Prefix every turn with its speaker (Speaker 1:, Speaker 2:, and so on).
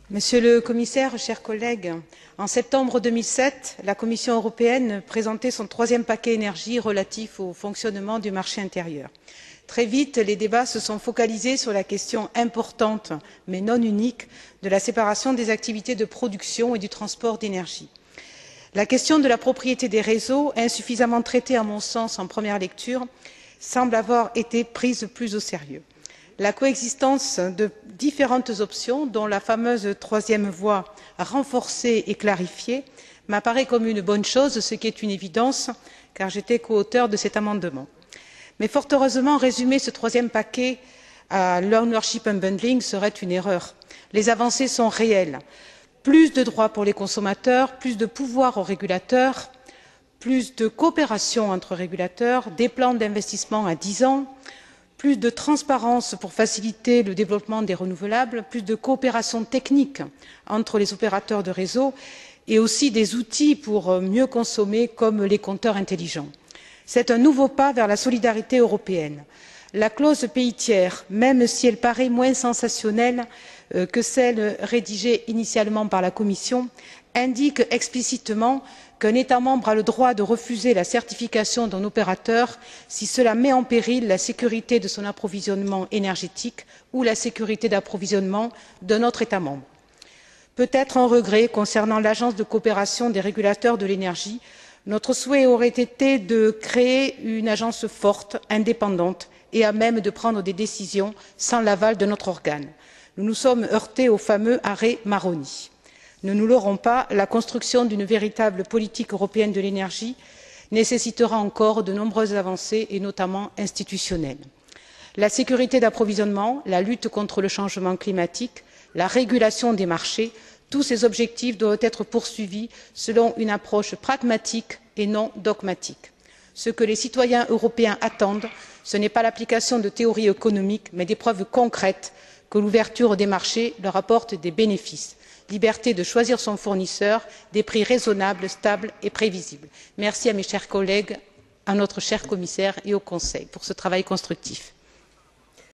Speaker 1: Monsieur le Commissaire, chers collègues, en septembre 2007, la Commission européenne présentait son troisième paquet énergie relatif au fonctionnement du marché intérieur. Très vite, les débats se sont focalisés sur la question importante, mais non unique, de la séparation des activités de production et du transport d'énergie. La question de la propriété des réseaux, insuffisamment traitée à mon sens en première lecture, semble avoir été prise plus au sérieux. La coexistence de différentes options, dont la fameuse troisième voie renforcée et clarifiée, m'apparaît comme une bonne chose, ce qui est une évidence, car j'étais coauteur de cet amendement. Mais fort heureusement, résumer ce troisième paquet à l'ownership unbundling serait une erreur. Les avancées sont réelles. Plus de droits pour les consommateurs, plus de pouvoir aux régulateurs, plus de coopération entre régulateurs, des plans d'investissement à 10 ans, plus de transparence pour faciliter le développement des renouvelables, plus de coopération technique entre les opérateurs de réseau et aussi des outils pour mieux consommer comme les compteurs intelligents. C'est un nouveau pas vers la solidarité européenne. La clause pays tiers, même si elle paraît moins sensationnelle que celle rédigée initialement par la Commission, indique explicitement qu'un État membre a le droit de refuser la certification d'un opérateur si cela met en péril la sécurité de son approvisionnement énergétique ou la sécurité d'approvisionnement d'un autre État membre. Peut-être un regret concernant l'agence de coopération des régulateurs de l'énergie. Notre souhait aurait été de créer une agence forte, indépendante et à même de prendre des décisions sans l'aval de notre organe. Nous nous sommes heurtés au fameux arrêt Maroni. Ne nous leurrons pas, la construction d'une véritable politique européenne de l'énergie nécessitera encore de nombreuses avancées et notamment institutionnelles. La sécurité d'approvisionnement, la lutte contre le changement climatique, la régulation des marchés, tous ces objectifs doivent être poursuivis selon une approche pragmatique et non dogmatique. Ce que les citoyens européens attendent, ce n'est pas l'application de théories économiques, mais des preuves concrètes que l'ouverture des marchés leur apporte des bénéfices. Liberté de choisir son fournisseur, des prix raisonnables, stables et prévisibles. Merci à mes chers collègues, à notre cher commissaire et au Conseil pour ce travail constructif.